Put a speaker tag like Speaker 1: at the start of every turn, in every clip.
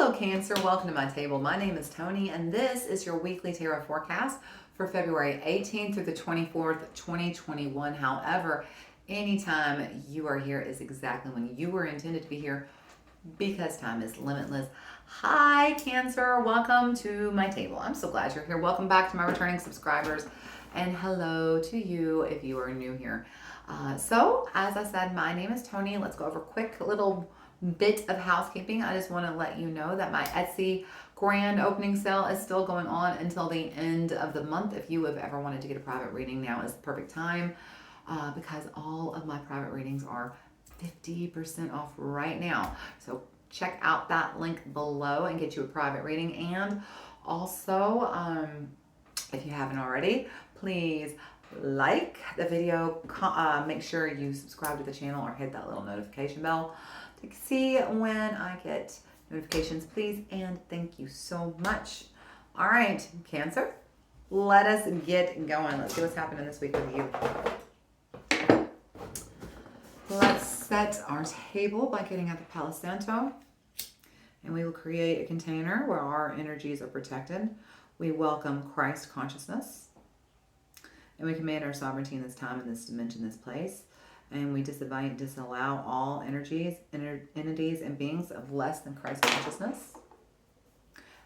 Speaker 1: Hello Cancer, welcome to my table. My name is Toni and this is your weekly tarot forecast for February 18th through the 24th, 2021. However, anytime you are here is exactly when you were intended to be here because time is limitless. Hi Cancer, welcome to my table. I'm so glad you're here. Welcome back to my returning subscribers and hello to you if you are new here. So as I said, my name is Toni. Let's go over a quick little bit of housekeeping. I just want to let you know that my Etsy grand opening sale is still going on until the end of the month. If you have ever wanted to get a private reading, now is the perfect time because all of my private readings are 50% off right now. So check out that link below and get you a private reading. And also, if you haven't already, please like the video, make sure you subscribe to the channel or hit that little notification bell to see when I get notifications, please, and thank you so much. All right, Cancer, let us get going. Let's see what's happening this week with you. Let's set our table by getting out the Palo Santo, and we will create a container where our energies are protected. We welcome Christ consciousness, and we command our sovereignty in this time, in this dimension, this place. And we disallow all energies, entities, and beings of less than Christ consciousness.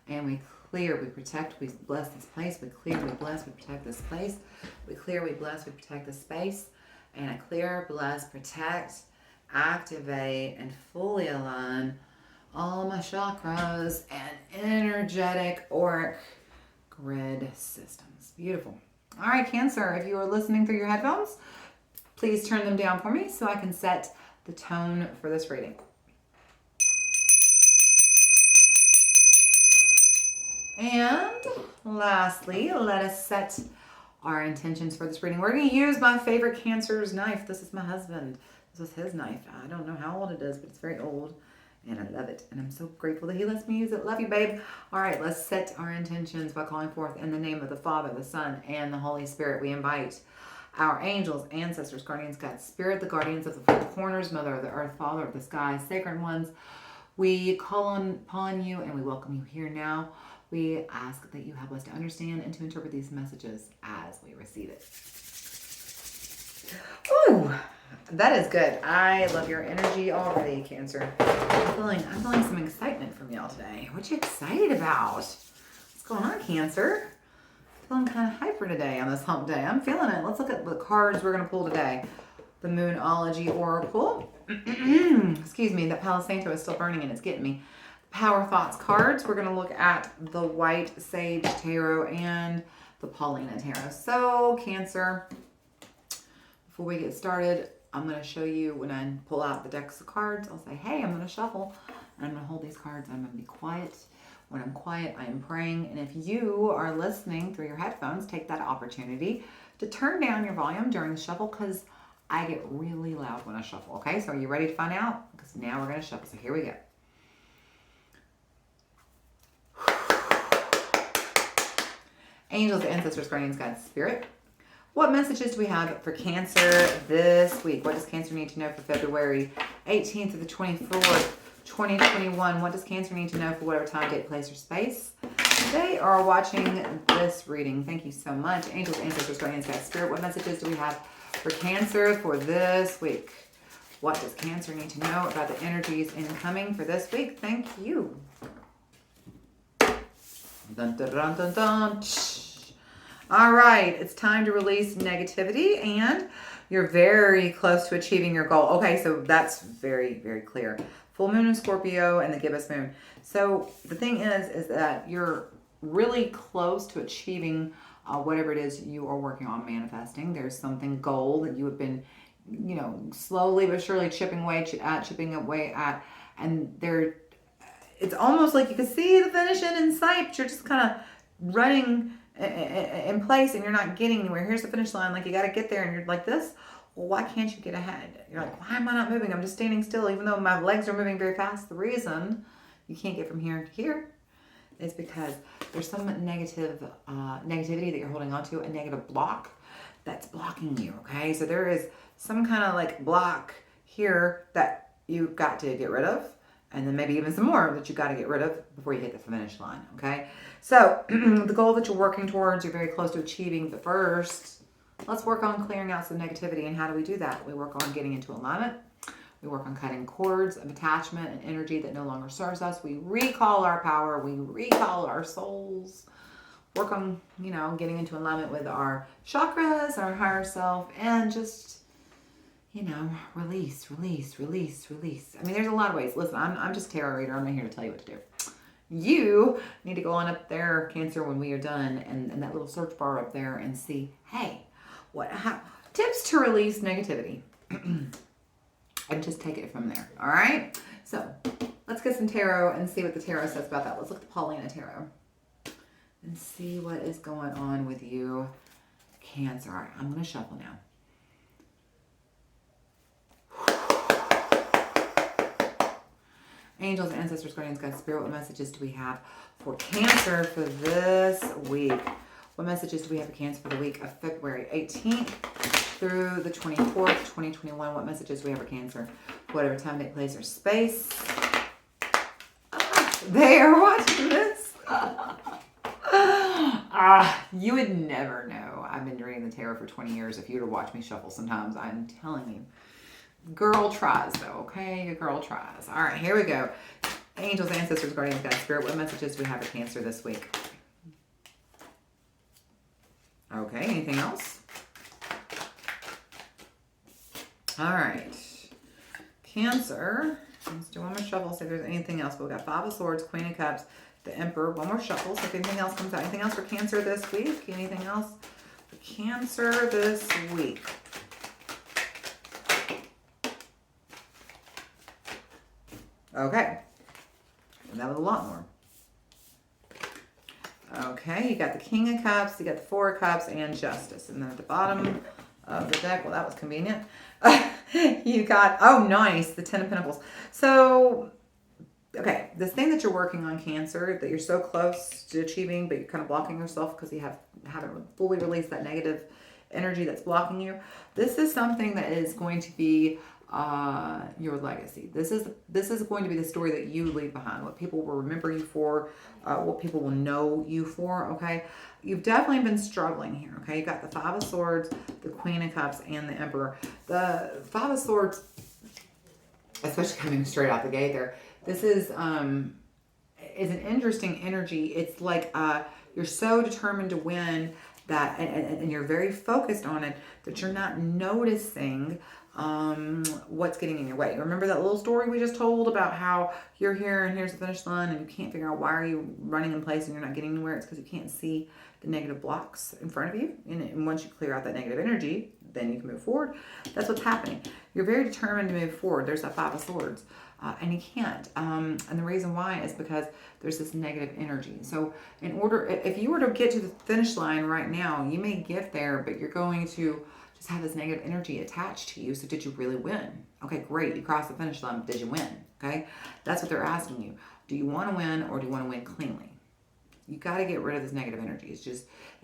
Speaker 1: And we clear, we protect, we bless this place. We clear, we bless, we protect this place. We clear, we bless, we protect this space. And I clear, bless, protect, activate, and fully align all my chakras and energetic auric grid systems. Beautiful. All right, Cancer, if you are listening through your headphones, please turn them down for me so I can set the tone for this reading. And lastly, let us set our intentions for this reading. We're going to use my favorite Cancer's knife. This is my husband. This is his knife. I don't know how old it is, but it's very old. And I love it. And I'm so grateful that he lets me use it. Love you, babe. All right, let's set our intentions by calling forth in the name of the Father, the Son, and the Holy Spirit. We invite our angels, ancestors, guardians, God, Spirit, the guardians of the four corners, Mother of the earth, Father of the sky, sacred ones. We call upon you and we welcome you here now. We ask that you help us to understand and to interpret these messages as we receive it. Ooh, that is good. I love your energy already, Cancer. I'm feeling some excitement from y'all today. What you excited about? What's going on, Cancer? Feeling kind of hyper today on this hump day. I'm feeling it. Let's look at the cards we're going to pull today. The Moonology Oracle. Excuse me, that Palo Santo is still burning and it's getting me. Power Thoughts cards. We're going to look at the White Sage Tarot and the Paulina Tarot. So, Cancer, before we get started, I'm going to show you when I pull out the decks of cards. I'll say, hey, I'm going to shuffle. And I'm going to hold these cards. I'm going to be quiet. When I'm quiet, I am praying. And if you are listening through your headphones, take that opportunity to turn down your volume during the shuffle because I get really loud when I shuffle. Okay, so are you ready to find out? Because now we're going to shuffle. So here we go. Angels, ancestors, guardians, God, Spirit. What messages do we have for Cancer this week? What does Cancer need to know for February 18th to the 24th? 2021. What does Cancer need to know for whatever time, date, place, or space they are watching this reading? Thank you so much. Angels, ancestors, guardians, God, Spirit. What messages do we have for Cancer for this week? What does Cancer need to know about the energies incoming for this week? Thank you. Dun, dun, dun, dun, dun. All right, it's time to release negativity and you're very close to achieving your goal. Okay, so that's very, very clear. Full moon in Scorpio and the gibbous moon. So the thing is that you're really close to achieving whatever it is you are working on manifesting. There's something goal that you have been, slowly but surely chipping away at, and it's almost like you can see the finish in sight, but you're just kind of running in place and you're not getting anywhere. Here's the finish line, like you got to get there, and you're like this. Well, why can't you get ahead? You're like, why am I not moving? I'm just standing still, even though my legs are moving very fast. The reason you can't get from here to here is because there's some negativity that you're holding on to, a negative block that's blocking you, okay? So there is some kind of like block here that you've got to get rid of. And then maybe even some more that you got to get rid of before you hit the finish line, okay? So the goal that you're working towards, you're very close to achieving. But first, let's work on clearing out some negativity. And how do we do that? We work on getting into alignment. We work on cutting cords of attachment and energy that no longer serves us. We recall our power. We recall our souls. Work on, getting into alignment with our chakras, our higher self, and just, release. I mean, there's a lot of ways. Listen, I'm just a tarot reader. I'm not here to tell you what to do. You need to go on up there, Cancer, when we are done, and that little search bar up there and see, hey, tips to release negativity. And just take it from there. All right? So let's get some tarot and see what the tarot says about that. Let's look at the Paulina Tarot and see what is going on with you, Cancer. All right, I'm going to shuffle now. Angels, ancestors, guardians, God, spirit, what messages do we have for Cancer for this week? What messages do we have for Cancer for the week of February 18th through the 24th, 2021? What messages do we have for Cancer? Whatever time, date, place, or space. They are watching this. You would never know. I've been reading the tarot for 20 years. If you were to watch me shuffle sometimes, I'm telling you. Girl tries, though, okay? Your girl tries. All right, here we go. Angels, ancestors, guardians, God, spirit, what messages do we have for Cancer this week? Okay, anything else? All right. Cancer. Let's do one more shuffle, see if there's anything else. We've got Five of Swords, Queen of Cups, the Emperor. One more shuffle, so if anything else comes out. Anything else for Cancer this week? Anything else for Cancer this week? Okay. And that was a lot more. Okay, you got the King of Cups, you got the Four of Cups, and Justice. And then at the bottom of the deck, well, that was convenient. You got, oh, nice, the Ten of Pentacles. So, okay, this thing that you're working on, Cancer, that you're so close to achieving, but you're kind of blocking yourself because you haven't fully released that negative energy that's blocking you. This is something that is going to be your legacy. This is going to be the story that you leave behind, what people will remember you for, what people will know you for, okay? You've definitely been struggling here, okay? You got the Five of Swords, the Queen of Cups, and the Emperor. The Five of Swords, especially coming straight out the gate there, this is an interesting energy. It's like you're so determined to win that, and you're very focused on it, that you're not noticing what's getting in your way. Remember that little story we just told about how you're here and here's the finish line and you can't figure out why are you running in place and you're not getting anywhere? It's because you can't see the negative blocks in front of you. And once you clear out that negative energy, then you can move forward. That's what's happening. You're very determined to move forward. There's that Five of Swords. And you can't. And the reason why is because there's this negative energy. So if you were to get to the finish line right now, you may get there, but you're going to just have this negative energy attached to you. So did you really win? Okay, great. You crossed the finish line. Did you win? Okay. That's what they're asking you. Do you want to win or do you want to win cleanly? You got to get rid of this negative energy.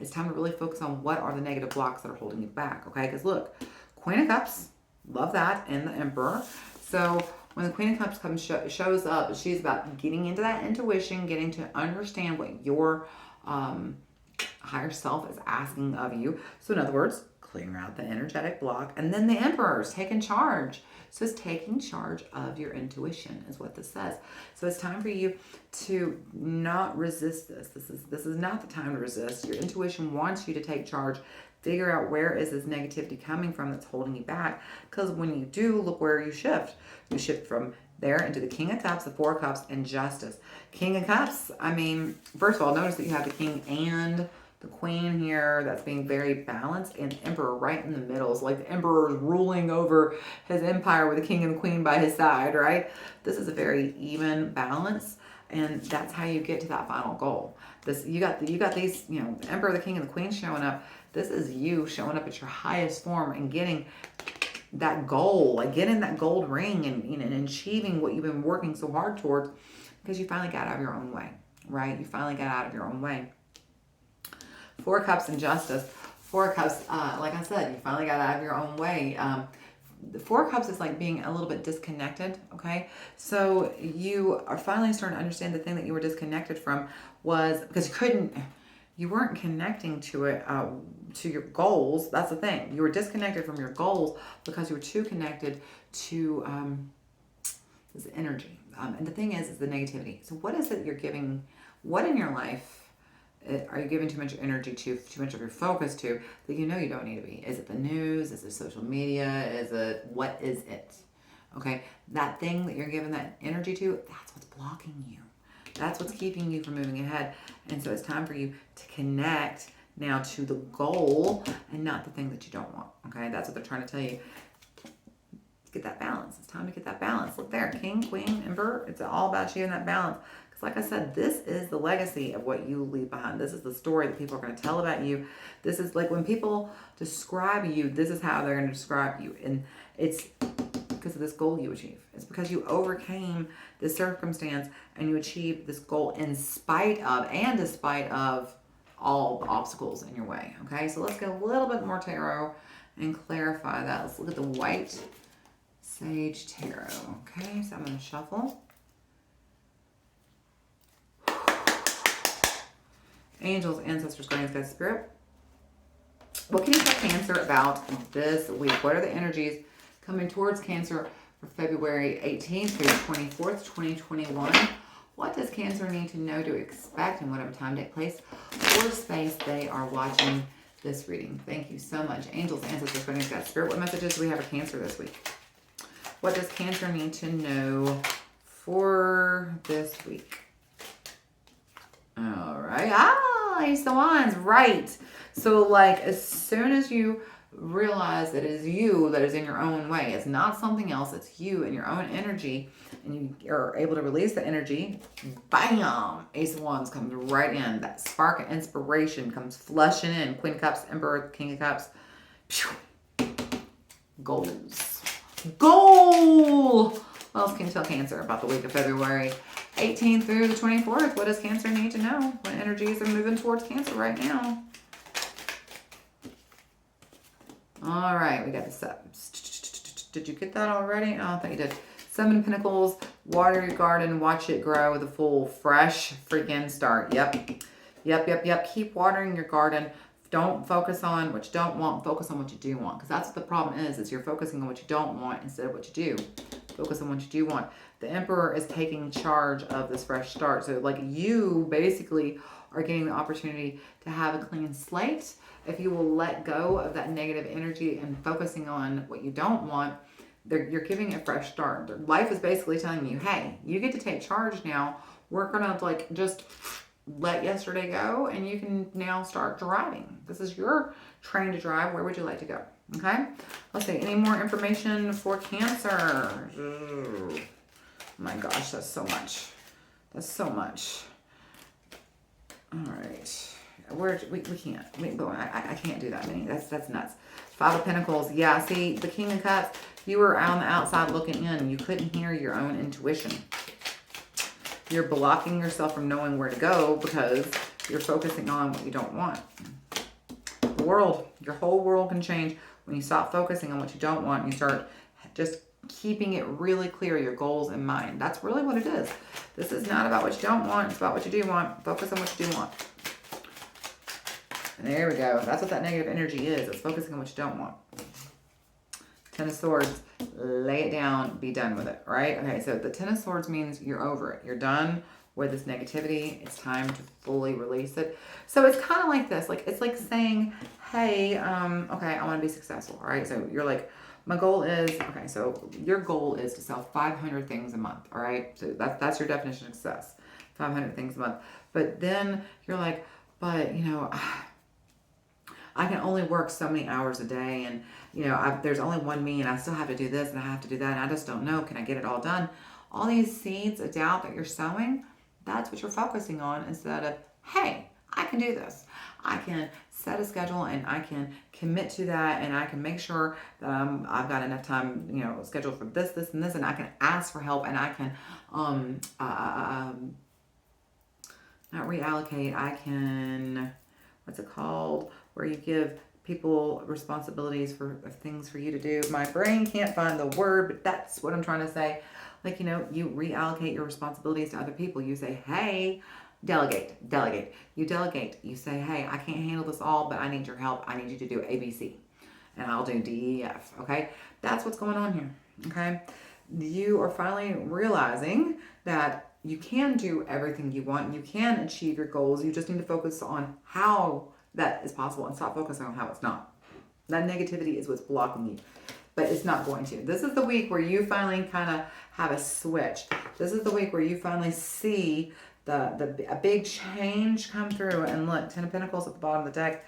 Speaker 1: It's time to really focus on what are the negative blocks that are holding you back. Okay. Because look, Queen of Cups, love that. And the Emperor. So when the Queen of Cups shows up, she's about getting into that intuition, getting to understand what your higher self is asking of you. So in other words, clearing out the energetic block. And then the Emperor is taking charge. So it's taking charge of your intuition is what this says. So it's time for you to not resist this. This is not the time to resist. Your intuition wants you to take charge. Figure out where is this negativity coming from that's holding you back. Because when you do, look where you shift. You shift from there into the King of Cups, the Four of Cups, and Justice. King of Cups, I mean, first of all, notice that you have the King and the Queen here. That's being very balanced. And Emperor right in the middle. It's like the Emperor is ruling over his empire with the King and the Queen by his side, right? This is a very even balance. And that's how you get to that final goal. You got these, the Emperor, the King, and the Queen showing up. This is you showing up at your highest form and getting that goal, like getting that gold ring and achieving what you've been working so hard towards because you finally got out of your own way, right? You finally got out of your own way. Four of Cups and Justice. Four of Cups, like I said, you finally got out of your own way. the Four of Cups is like being a little bit disconnected, okay? So you are finally starting to understand the thing that you were disconnected from was because you weren't connecting to it, to your goals. That's the thing. You were disconnected from your goals because you were too connected to this energy. And the thing is the negativity. So what is it you're giving? What in your life are you giving too much energy to, too much of your focus to, that you know you don't need to be? Is it the news? Is it social media? What is it? Okay, that thing that you're giving that energy to, that's what's blocking you. That's what's keeping you from moving ahead. And so it's time for you to connect now to the goal and not the thing that you don't want. Okay, that's what they're trying to tell you. Get that balance. It's time to get that balance. Look there, King, Queen, Emperor. It's all about you and that balance. Like I said, this is the legacy of what you leave behind. This is the story that people are going to tell about you. This is like when people describe you, this is how they're going to describe you. And it's because of this goal you achieve. It's because you overcame this circumstance and you achieved this goal in spite of and despite of all the obstacles in your way. Okay, so let's get a little bit more tarot and clarify that. Let's look at the White Sage Tarot. Okay, so I'm going to shuffle. Angels, ancestors, guardians, guides, spirit. What can you tell Cancer about this week? What are the energies coming towards Cancer for February 18th through 24th, 2021? What does Cancer need to know to expect and whatever time, date, place, or space they are watching this reading? Thank you so much. Angels, ancestors, guardians, guides, spirit. What messages do we have for Cancer this week? What does Cancer need to know for this week? All right. Ace of Wands. Right. So like as soon as you realize that it is you that is in your own way, it's not something else, it's you and your own energy, and you are able to release the energy, bam, Ace of Wands comes right in. That spark of inspiration comes flushing in. Queen of Cups, Emperor, King of Cups. Goals. Goal! What else can you tell Cancer about the week of February 18th through the 24th? What does Cancer need to know? What energies are moving towards Cancer right now? All right, we got the seven. Did you get that already? Oh, I thought you did. Seven of Pentacles, water your garden, watch it grow with a full, fresh freaking start. Yep. Keep watering your garden. Don't focus on what you don't want. Focus on what you do want. Because that's what the problem is you're focusing on what you don't want instead of what you do. Focus on what you do want. The Emperor is taking charge of this fresh start. So like you basically are getting the opportunity to have a clean slate. If you will let go of that negative energy and focusing on what you don't want, you're giving a fresh start. Life is basically telling you, hey, you get to take charge now. We're going to like just let yesterday go and you can now start driving. This is your train to drive. Where would you like to go? Okay. Let's see. Any more information for Cancer? Oh my gosh, that's so much. That's so much. All right. We can't. I can't do that many. That's nuts. Five of Pentacles. Yeah, see, the King of Cups, you were on the outside looking in. You couldn't hear your own intuition. You're blocking yourself from knowing where to go because you're focusing on what you don't want. The world, your whole world can change when you stop focusing on what you don't want and you start just keeping it really clear, your goals in mind. That's really what it is. This is not about what you don't want. It's about what you do want. Focus on what you do want. And there we go. That's what that negative energy is. It's focusing on what you don't want. Ten of Swords. Lay it down. Be done with it. Right? Okay, so the Ten of Swords means you're over it. You're done with this negativity. It's time to fully release it. So it's kind of like this. Like it's like saying, hey, okay, I want to be successful. All right? So you're like, my goal is, okay, so your goal is to sell 500 things a month. All right? So that's your definition of success. 500 things a month. But then you're like, but, you know, I can only work so many hours a day and, you know, there's only one me and I still have to do this and I have to do that and I just don't know. Can I get it all done? All these seeds of doubt that you're sowing, that's what you're focusing on instead of, hey, I can do this. I can set a schedule and I can commit to that and I can make sure that I've got enough time, you know, scheduled for this, this, and this, and I can ask for help and I can not reallocate. I can, what's it called? Where you give people responsibilities for things for you to do. My brain can't find the word, but that's what I'm trying to say. Like, you reallocate your responsibilities to other people. You say, hey, delegate. You delegate. You say, hey, I can't handle this all, but I need your help. I need you to do ABC. And I'll do DEF. Okay? That's what's going on here. Okay? You are finally realizing that you can do everything you want. You can achieve your goals. You just need to focus on how that is possible and stop focusing on how it's not. That negativity is what's blocking you, but it's not going to. This is the week where you finally kind of have a switch. This is the week where you finally see a big change come through. And look, 10 of Pentacles at the bottom of the deck,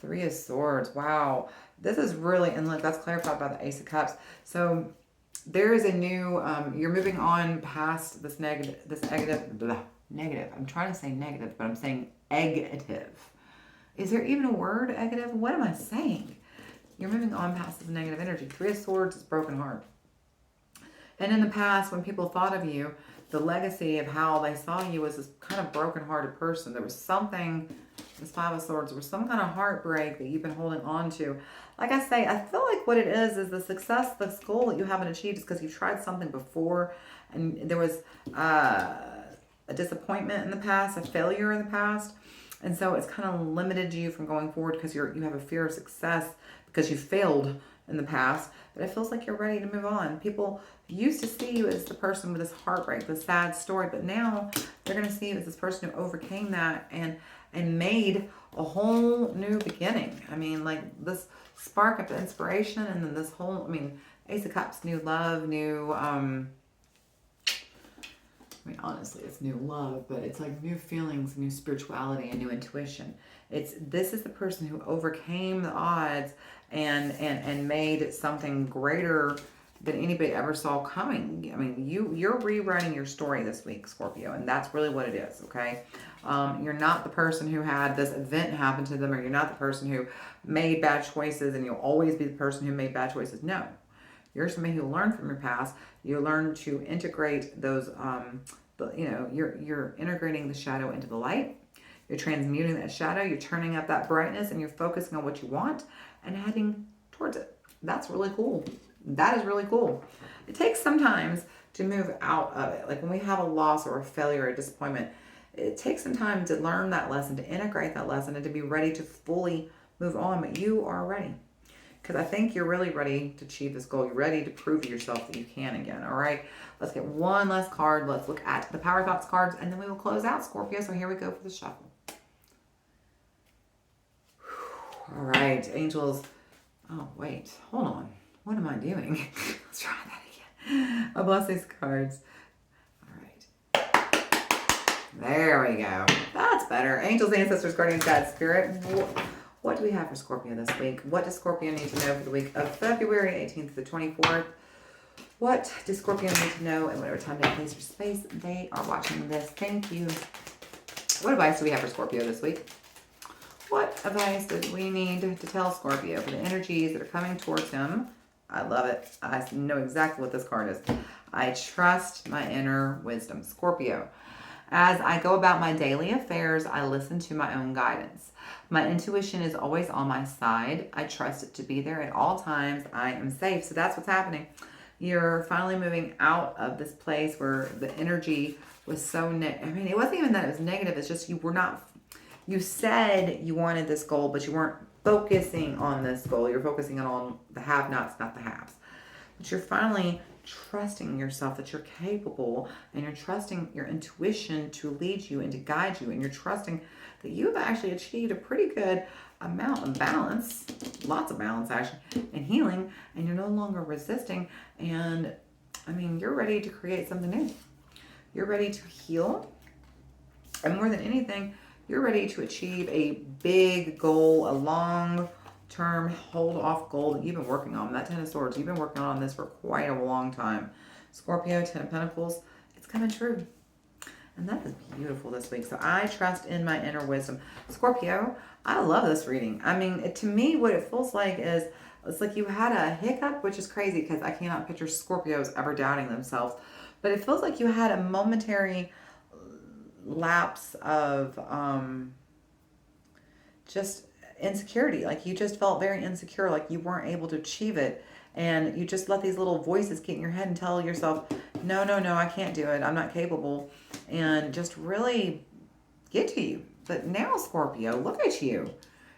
Speaker 1: 3 of Swords. Wow. This is really, and look, that's clarified by the Ace of Cups. So there is a new, you're moving on past this negative, negative. I'm trying to say negative, but I'm saying negative. Is there even a word, negative? What am I saying? You're moving on past this negative energy. 3 of Swords is broken heart. And in the past, when people thought of you, the legacy of how they saw you was this kind of broken-hearted person. There was something, this 5 of Swords, there was some kind of heartbreak that you've been holding on to. Like I say, I feel like what it is the success, this goal that you haven't achieved is because you've tried something before and there was a disappointment in the past, a failure in the past. And so it's kind of limited you from going forward because you have a fear of success because you failed in the past. But it feels like you're ready to move on. People used to see you as the person with this heartbreak, this sad story, but now they're going to see you as this person who overcame that and made a whole new beginning. I mean, like this spark of inspiration, and then this whole, I mean, Ace of Cups, new love, new, honestly, it's new love, but it's like new feelings, new spirituality, and new intuition. This is the person who overcame the odds and made something greater than anybody ever saw coming. I mean, you're rewriting your story this week, Scorpio, and that's really what it is, okay? You're not the person who had this event happen to them, or you're not the person who made bad choices, and you'll always be the person who made bad choices. No. You're somebody who learned from your past. You learn to integrate those, you're integrating the shadow into the light. You're transmuting that shadow. You're turning up that brightness, and you're focusing on what you want and heading towards it. That's really cool. That is really cool. It takes sometimes to move out of it. Like when we have a loss or a failure or a disappointment, it takes some time to learn that lesson, to integrate that lesson, and to be ready to fully move on. But you are ready. Because I think you're really ready to achieve this goal. You're ready to prove to yourself that you can again. All right. Let's get one last card. Let's look at the Power Thoughts cards, and then we will close out, Scorpio. So here we go for the shuffle. All right, angels. Oh, wait. Hold on. What am I doing? Let's try that again. I'll bless these cards. All right. There we go. That's better. Angels, ancestors, guardians, God, spirit. What do we have for Scorpio this week? What does Scorpio need to know for the week of February 18th to the 24th? What does Scorpio need to know in whatever time, day, place, or space they are watching this? Thank you. What advice do we have for Scorpio this week? What advice do we need to tell Scorpio for the energies that are coming towards him? I love it. I know exactly what this card is. I trust my inner wisdom. Scorpio, as I go about my daily affairs, I listen to my own guidance. My intuition is always on my side. I trust it to be there at all times. I am safe. So that's what's happening. You're finally moving out of this place where the energy was so it wasn't even that it was negative. It's just you said you wanted this goal, but you weren't focusing on this goal. You're focusing on the have-nots, not the haves. But you're finally trusting yourself that you're capable, and you're trusting your intuition to lead you and to guide you, and you're trusting that you've actually achieved a pretty good amount of balance, lots of balance actually, and healing, and you're no longer resisting, and you're ready to create something new. You're ready to heal, and more than anything, you're ready to achieve a big goal, a long-term hold-off goal that you've been working on. That 10 of Swords, you've been working on this for quite a long time. Scorpio, 10 of Pentacles, it's coming true. And that is beautiful this week. So I trust in my inner wisdom. Scorpio, I love this reading. To me, what it feels like is, it's like you had a hiccup, which is crazy because I cannot picture Scorpios ever doubting themselves. But it feels like you had a momentary lapse of insecurity. Like you just felt very insecure, like you weren't able to achieve it. And you just let these little voices get in your head and tell yourself, no, no, no, I can't do it. I'm not capable. And just really get to you. But now, Scorpio, look at you.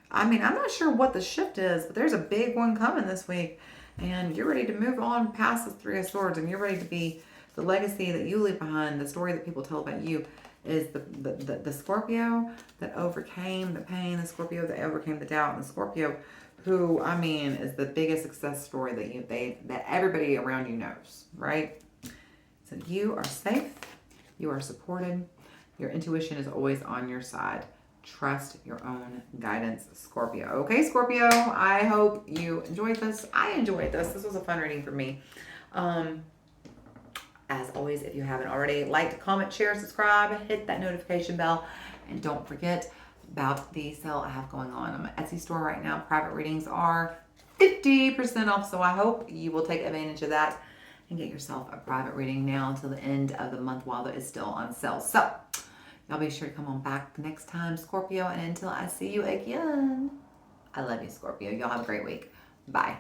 Speaker 1: I mean, I'm not sure what the shift is, but there's a big one coming this week. And you're ready to move on past the Three of Swords, and you're ready to be the legacy that you leave behind, the story that people tell about you is the Scorpio that overcame the pain, the Scorpio that overcame the doubt, and the Scorpio who, I mean, is the biggest success story that everybody around you knows, right? So you are safe, you are supported, your intuition is always on your side. Trust your own guidance, Scorpio. Okay, Scorpio, I hope you enjoyed this. I enjoyed this. This was a fun reading for me. As always, if you haven't already, like, comment, share, subscribe, hit that notification bell, and don't forget about the sale I have going on my Etsy store right now. Private readings are 50% off, so I hope you will take advantage of that and get yourself a private reading now until the end of the month while it is still on sale. So y'all be sure to come on back next time, Scorpio, and until I see you again, I love you, Scorpio. Y'all have a great week. Bye.